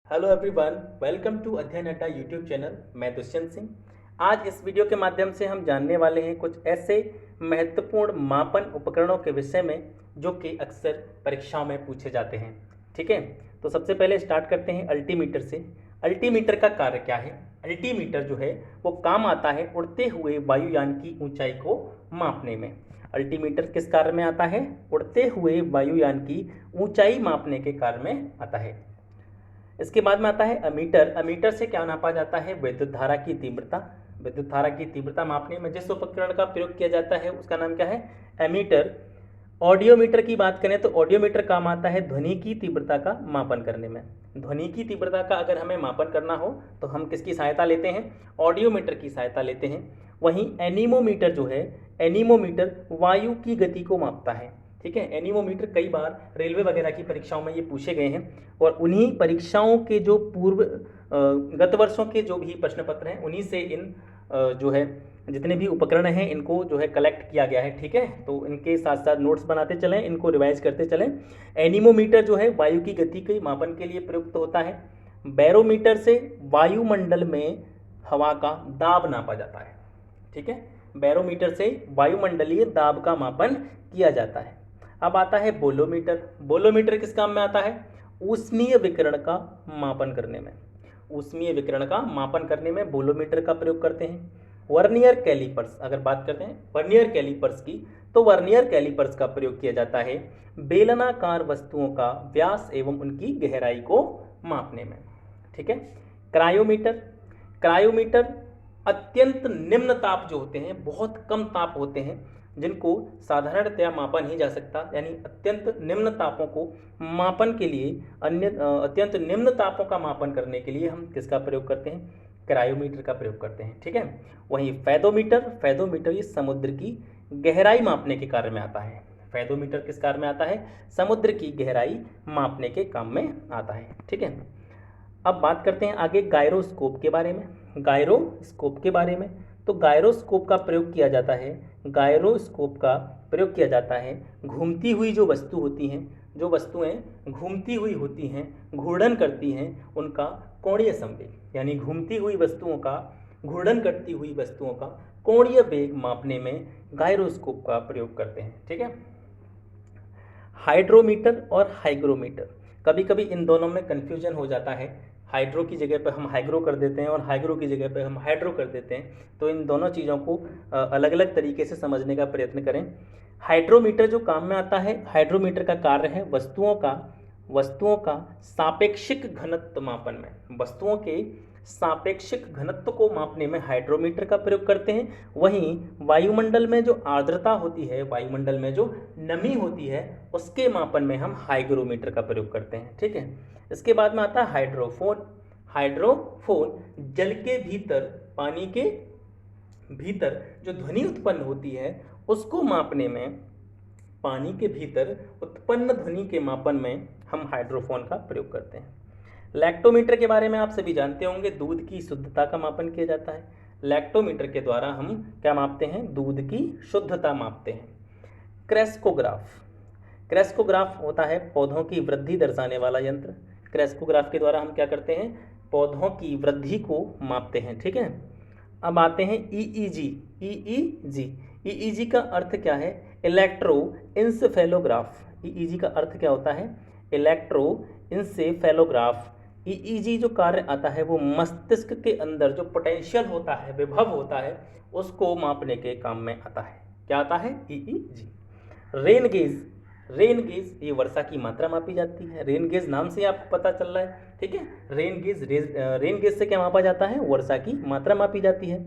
Hello everyone, welcome to अध्ययन अड्डा YouTube channel. मैं दुष्यंत सिंह। आज इस वीडियो के माध्यम से हम जानने वाले हैं कुछ ऐसे महत्वपूर्ण मापन उपकरणों के विषय में जो कि अक्सर परीक्षाओं में पूछे जाते हैं। ठीक है, तो सबसे पहले स्टार्ट करते हैं अल्टीमीटर से। अल्टीमीटर का कार्य क्या है? अल्टीमीटर जो है वो काम आता है उड़ते हुए वायुयान की ऊंचाई को मापने में। अल्टीमीटर किस कार्य में आता है? उड़ते हुए वायुयान की ऊंचाई मापने के कार्य में आता है। इसके बाद में आता है अमीटर। अमीटर से क्या नापा जाता है? विद्युत धारा की तीव्रता। विद्युत धारा की तीव्रता मापने में जिस उपकरण का प्रयोग किया जाता है उसका नाम क्या है? एमीटर। ऑडियोमीटर की बात करें तो ऑडियोमीटर काम आता है ध्वनि की तीव्रता का मापन करने में। ध्वनि की तीव्रता का अगर हमें मापन करना हो तो हम किसकी सहायता लेते हैं? ऑडियोमीटर की सहायता लेते हैं। वहीं एनीमोमीटर जो है, एनीमोमीटर वायु की गति को मापता है। ठीक है, एनीमोमीटर कई बार रेलवे वगैरह की परीक्षाओं में ये पूछे गए हैं और उन्हीं परीक्षाओं के जो पूर्व गत वर्षों के जो भी प्रश्न पत्र हैं उन्हीं से इन जो है जितने भी उपकरण हैं इनको जो है कलेक्ट किया गया है। ठीक है, तो इनके साथ साथ नोट्स बनाते चलें, इनको रिवाइज करते चलें। एनीमोमीटर जो है वायु की गति के मापन के लिए प्रयुक्त होता है। बैरोमीटर से वायुमंडल में हवा का दाब नापा जाता है। ठीक है, बैरोमीटर से वायुमंडलीय दाब का मापन किया जाता है। अब आता है बोलोमीटर। बोलोमीटर किस काम में आता है? ऊष्मीय विकिरण का मापन करने में। ऊष्मीय विकिरण का मापन करने में बोलोमीटर का प्रयोग करते हैं। वर्नियर कैलिपर्स, अगर बात करते हैं वर्नियर कैलिपर्स की, तो वर्नियर कैलिपर्स का प्रयोग किया जाता है बेलनाकार वस्तुओं का व्यास एवं उनकी गहराई को मापने में। ठीक है, क्रायोमीटर। क्रायोमीटर अत्यंत निम्न ताप जो होते हैं, बहुत कम ताप होते हैं जिनको साधारणतया मापा नहीं जा सकता, यानी अत्यंत निम्न तापों को मापन के लिए अत्यंत निम्न तापों का मापन करने के लिए हम किसका प्रयोग करते हैं? क्रायोमीटर का प्रयोग करते हैं। ठीक है, वहीं फैदोमीटर। फैदोमीटर ये समुद्र की गहराई मापने के कार्य में आता है। फैदोमीटर किस कार्य में आता है? समुद्र की गहराई मापने के काम में आता है। ठीक है, अब बात करते हैं आगे गायरोस्कोप के बारे में। गायरोस्कोप के बारे में, तो गायरोस्कोप का प्रयोग किया जाता है। गायरोस्कोप का प्रयोग किया जाता है घूमती हुई जो वस्तु होती हैं, जो वस्तुएं घूमती हुई होती हैं, घूर्णन करती हैं, उनका कोणीय संवेग, यानी घूमती हुई वस्तुओं का, घूर्णन करती हुई वस्तुओं का कोणीय वेग मापने में गायरोस्कोप का प्रयोग करते हैं। ठीक है, हाइड्रोमीटर और हाइग्रोमीटर, कभी कभी इन दोनों में कन्फ्यूजन हो जाता है। हाइड्रो की जगह पर हम हाइग्रो कर देते हैं और हाइग्रो की जगह पर हम हाइड्रो कर देते हैं, तो इन दोनों चीज़ों को अलग अलग तरीके से समझने का प्रयत्न करें। हाइड्रोमीटर जो काम में आता है, हाइड्रोमीटर का कार्य है वस्तुओं का सापेक्षिक घनत्व मापन में। वस्तुओं के सापेक्षिक घनत्व को मापने में हाइड्रोमीटर का प्रयोग करते हैं। वहीं वायुमंडल में जो आर्द्रता होती है, वायुमंडल में जो नमी होती है, उसके मापन में हम हाइग्रोमीटर का प्रयोग करते हैं। ठीक है, इसके बाद में आता है हाइड्रोफोन। हाइड्रोफोन जल के भीतर, पानी के भीतर जो ध्वनि उत्पन्न होती है उसको मापने में, पानी के भीतर उत्पन्न ध्वनि के मापन में हम हाइड्रोफोन का प्रयोग करते हैं। लैक्टोमीटर के बारे में आप सभी जानते होंगे, दूध की शुद्धता का मापन किया जाता है। लैक्टोमीटर के द्वारा हम क्या मापते हैं? दूध की शुद्धता मापते हैं। क्रेस्कोग्राफ। क्रेस्कोग्राफ होता है पौधों की वृद्धि दर्शाने वाला यंत्र। क्रेस्कोग्राफ के द्वारा हम क्या करते हैं? पौधों की वृद्धि को मापते हैं। ठीक है, अब आते हैं ईईजी। ईईजी, ईईजी का अर्थ क्या है? इलेक्ट्रो इंसेफेलोग्राफ। ईईजी का अर्थ क्या होता है? इलेक्ट्रो इंसेफेलोग्राफ। ईईजी जो कार्य आता है वो मस्तिष्क के अंदर जो पोटेंशियल होता है, विभव होता है, उसको मापने के काम में आता है। क्या आता है? EEG. Rain gauge. Rain gauge ये वर्षा की मात्रा मापी जाती है। रेन गेज नाम से आपको पता चल रहा है। ठीक है, रेन गेज से क्या मापा जाता है? वर्षा की मात्रा मापी जाती है।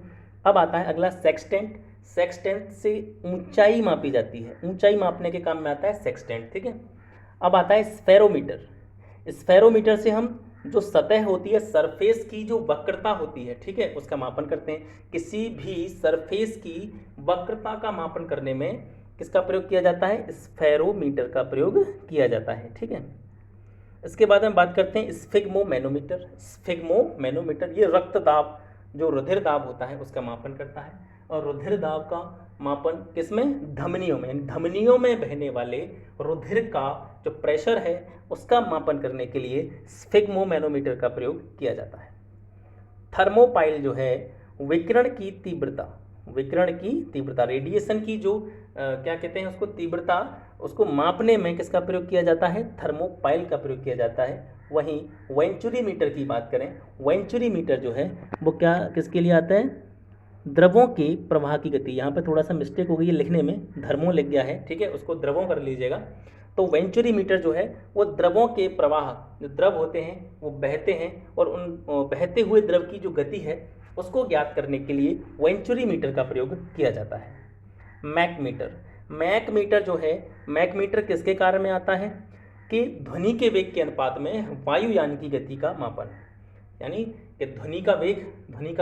अब आता है अगला सेक्सटेंट। सेक्सटेंट से ऊंचाई मापी जाती है, ऊंचाई मापने के काम में आता है सेक्सटेंट। ठीक है, अब आता है स्फेरोमीटर। स्फेरोमीटर से हम जो सतह होती है, सरफेस की जो वक्रता होती है, ठीक है, उसका मापन करते हैं। किसी भी सरफेस की वक्रता का मापन करने में किसका प्रयोग किया जाता है? स्फेरोमीटर का प्रयोग किया जाता है। ठीक है, इसके बाद हम बात करते हैं स्फिग्मोमैनोमीटर। स्फिग्मोमैनोमीटर ये रक्त दाब, जो रुधिर दाब होता है उसका मापन करता है। और रुधिर दाब का मापन किसमें, धमनियों में, यानी धमनियों में बहने वाले रुधिर का जो प्रेशर है उसका मापन करने के लिए स्फिग्मोमैनोमीटर का प्रयोग किया जाता है। थर्मोपाइल जो है विकिरण की तीव्रता रेडिएशन की जो क्या कहते हैं उसको, तीव्रता, उसको मापने में किसका प्रयोग किया जाता है, थर्मोपाइल का प्रयोग किया जाता है। वहीं वेंचुरीमीटर की बात करें, वेंचुरीमीटर जो है वो क्या किसके लिए आता है, द्रवों के प्रवाह की गति। यहाँ पे थोड़ा सा मिस्टेक हो गई है लिखने में, धर्मों लिख गया है, ठीक है, उसको द्रवों कर लीजिएगा। तो वेंचुरीमीटर जो है वो द्रवों के प्रवाह, जो द्रव होते हैं वो बहते हैं और उन बहते हुए द्रव की जो गति है उसको ज्ञात करने के लिए वेंचुरीमीटर का प्रयोग किया जाता है। मैकमीटर जो है, मैकमीटर किसके कार्य में आता है कि ध्वनि के वेग के अनुपात में वायुयान की गति का मापन, यानी कि ध्वनि का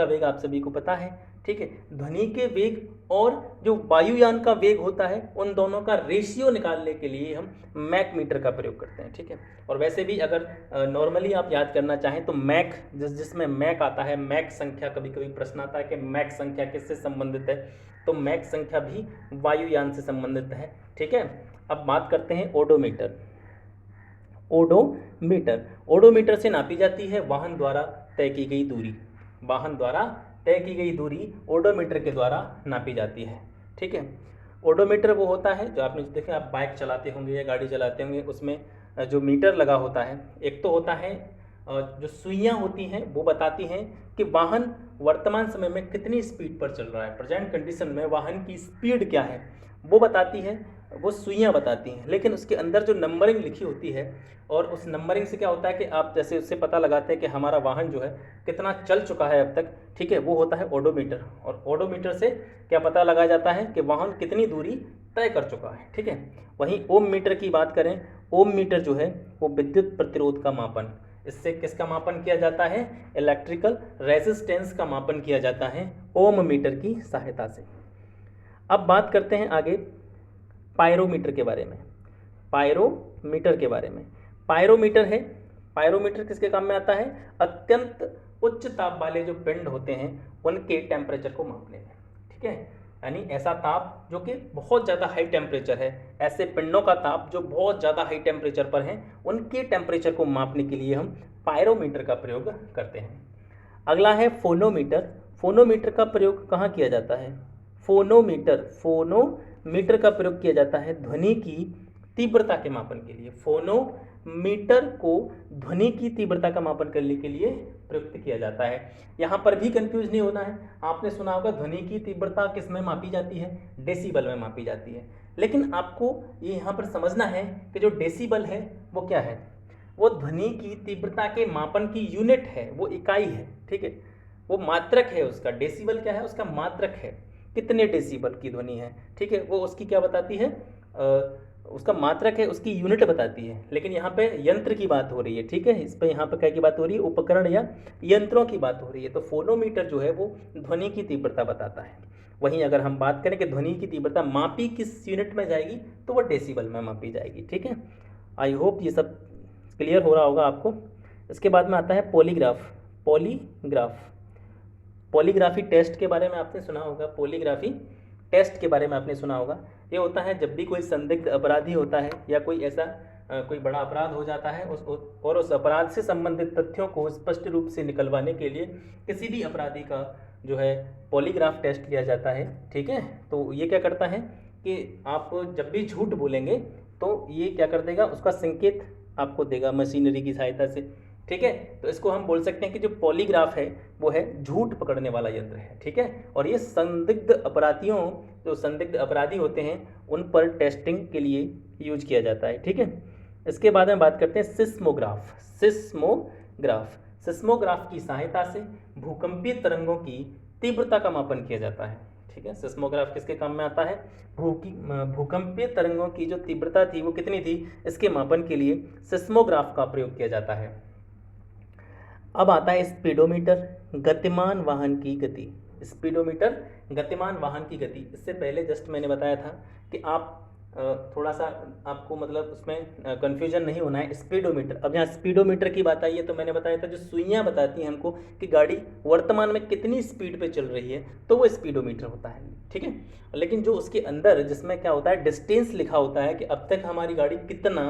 वेग आप सभी को पता है, ठीक है, ध्वनि के वेग और जो वायुयान का वेग होता है उन दोनों का रेशियो निकालने के लिए हम मैक मीटर का प्रयोग करते हैं, ठीक है। और वैसे भी अगर नॉर्मली आप याद करना चाहें तो मैक जिसमें मैक आता है, मैक संख्या, कभी कभी प्रश्न आता है कि मैक संख्या किससे संबंधित है, तो मैक संख्या भी वायुयान से संबंधित है, ठीक है। अब बात करते हैं ओडोमीटर से नापी जाती है वाहन द्वारा तय की गई दूरी ओडोमीटर के द्वारा नापी जाती है, ठीक है। ओडोमीटर वो होता है जो आपने देखे, आप बाइक चलाते होंगे या गाड़ी चलाते होंगे, उसमें जो मीटर लगा होता है, एक तो होता है जो सुइयाँ होती हैं वो बताती हैं कि वाहन वर्तमान समय में कितनी स्पीड पर चल रहा है, प्रेजेंट कंडीशन में वाहन की स्पीड क्या है वो बताती है, वो सुइयाँ बताती हैं। लेकिन उसके अंदर जो नंबरिंग लिखी होती है, और उस नंबरिंग से क्या होता है कि आप जैसे उससे पता लगाते हैं कि हमारा वाहन जो है कितना चल चुका है अब तक, ठीक है, वो होता है ओडोमीटर। और ओडोमीटर से क्या पता लगाया जाता है कि वाहन कितनी दूरी तय कर चुका है, ठीक है। वहीं ओम मीटर की बात करें, ओम मीटर जो है वो विद्युत प्रतिरोध का मापन, इससे किसका मापन किया जाता है, इलेक्ट्रिकल रेजिस्टेंस का मापन किया जाता है ओम मीटर की सहायता से। अब बात करते हैं आगे पायरोमीटर के बारे में। पायरोमीटर किसके काम में आता है, अत्यंत उच्च ताप वाले जो पिंड होते हैं उनके टेम्परेचर को मापने में, ठीक है, यानी ऐसा ताप जो कि बहुत ज़्यादा हाई टेम्परेचर है, ऐसे पिंडों का ताप जो बहुत ज़्यादा हाई टेम्परेचर पर हैं उनके टेम्परेचर को मापने के लिए हम पायरोमीटर का प्रयोग करते हैं। अगला है फोनोमीटर का प्रयोग कहाँ किया जाता है, फोनोमीटर का प्रयोग किया जाता है ध्वनि की तीव्रता के मापन के लिए। फोनोमीटर को ध्वनि की तीव्रता का मापन करने के लिए प्रयुक्त किया जाता है। यहाँ पर भी कंफ्यूज नहीं होना है, आपने सुना होगा ध्वनि की तीव्रता किस में मापी जाती है, डेसिबल में मापी जाती है। लेकिन आपको ये यहाँ पर समझना है कि जो डेसिबल है वो क्या है, वो ध्वनि की तीव्रता के मापन की यूनिट है, वो इकाई है, ठीक है, वो मात्रक है उसका। डेसिबल क्या है, उसका मात्रक है, कितने डेसिबल की ध्वनि है, ठीक है, वो उसकी क्या बताती है, उसका मात्रक है, उसकी यूनिट बताती है। लेकिन यहाँ पे यंत्र की बात हो रही है, ठीक है, इस पर यहाँ पे क्या की बात हो रही है, उपकरण या यंत्रों की बात हो रही है। तो फोनोमीटर जो है वो ध्वनि की तीव्रता बताता है। वहीं अगर हम बात करें कि ध्वनि की तीव्रता मापी किस यूनिट में जाएगी, तो वो डेसिबल में मापी जाएगी, ठीक है। आई होप ये सब क्लियर हो रहा होगा आपको। इसके बाद में आता है पॉलीग्राफी टेस्ट के बारे में आपने सुना होगा। ये होता है जब भी कोई संदिग्ध अपराधी होता है या कोई ऐसा कोई बड़ा अपराध हो जाता है और उस अपराध से संबंधित तथ्यों को स्पष्ट रूप से निकलवाने के लिए किसी भी अपराधी का जो है पॉलीग्राफ टेस्ट लिया जाता है, ठीक है। तो ये क्या करता है कि आप जब भी झूठ बोलेंगे तो ये क्या कर देगा, उसका संकेत आपको देगा मशीनरी की सहायता से, ठीक है। तो इसको हम बोल सकते हैं कि जो पॉलीग्राफ है वो है झूठ पकड़ने वाला यंत्र है, ठीक है। और ये संदिग्ध अपराधी होते हैं उन पर टेस्टिंग के लिए यूज किया जाता है, ठीक है। इसके बाद में बात करते हैं सिस्मोग्राफ की सहायता से भूकंपीय तरंगों की तीव्रता का मापन किया जाता है, ठीक है। सिस्मोग्राफ किसके काम में आता है, भूकंपीय तरंगों की जो तीव्रता थी वो कितनी थी, इसके मापन के लिए सिस्मोग्राफ का प्रयोग किया जाता है। अब आता है स्पीडोमीटर, गतिमान वाहन की गति। इससे पहले जस्ट मैंने बताया था कि आप थोड़ा सा आपको मतलब उसमें कन्फ्यूजन नहीं होना है। स्पीडोमीटर, अब यहाँ स्पीडोमीटर की बात आई है तो मैंने बताया था जो सुइयाँ बताती हैं हमको कि गाड़ी वर्तमान में कितनी स्पीड पे चल रही है, तो वो स्पीडोमीटर होता है, ठीक है। लेकिन जो उसके अंदर जिसमें क्या होता है, डिस्टेंस लिखा होता है कि अब तक हमारी गाड़ी कितना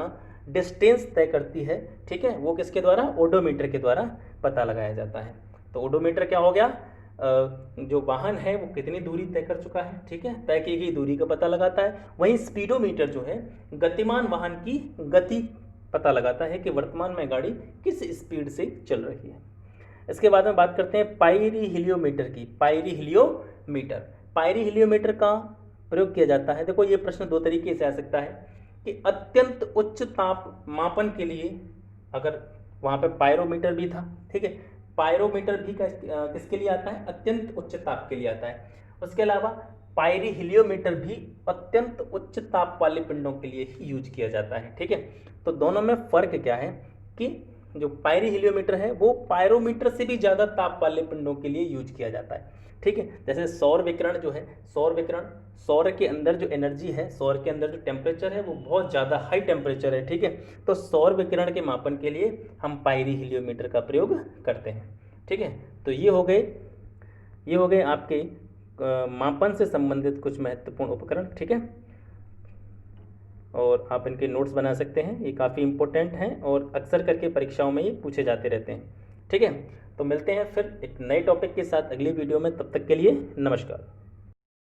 डिस्टेंस तय करती है, ठीक है, वो किसके द्वारा, ओडोमीटर के द्वारा पता लगाया जाता है। तो ओडोमीटर क्या हो गया, जो वाहन है वो कितनी दूरी तय कर चुका है, ठीक है, तय की गई दूरी का पता लगाता है। वहीं स्पीडोमीटर जो है गतिमान वाहन की गति पता लगाता है कि वर्तमान में गाड़ी किस स्पीड से चल रही है। इसके बाद में बात करते हैं पायरीहिलियोमीटर की। पायरीहिलियोमीटर का प्रयोग किया जाता है। देखो ये प्रश्न दो तरीके से आ सकता है कि अत्यंत उच्च ताप मापन के लिए, अगर वहाँ पे पायरोमीटर भी था, ठीक है, पायरोमीटर भी किसके लिए आता है, अत्यंत उच्च ताप के लिए आता है। उसके अलावा पायरीहिलियोमीटर भी अत्यंत उच्च ताप वाले पिंडों के लिए ही यूज किया जाता है, ठीक है। तो दोनों में फर्क क्या है कि जो पायरीहिलियोमीटर है वो पायरोमीटर से भी ज़्यादा ताप वाले पिंडों के लिए यूज किया जाता है, ठीक है। जैसे सौर विकिरण जो है, सौर विकिरण, सौर के अंदर जो एनर्जी है, सौर के अंदर जो टेम्परेचर है वो बहुत ज़्यादा हाई टेम्परेचर है, ठीक है। तो सौर विकिरण के मापन के लिए हम पायरीहिलियोमीटर का प्रयोग करते हैं, ठीक है। तो ये हो गए आपके मापन से संबंधित कुछ महत्वपूर्ण उपकरण, ठीक है। और आप इनके नोट्स बना सकते हैं, ये काफ़ी इंपॉर्टेंट हैं और अक्सर करके परीक्षाओं में ये पूछे जाते रहते हैं, ठीक है। तो मिलते हैं फिर एक नए टॉपिक के साथ अगली वीडियो में, तब तक के लिए नमस्कार।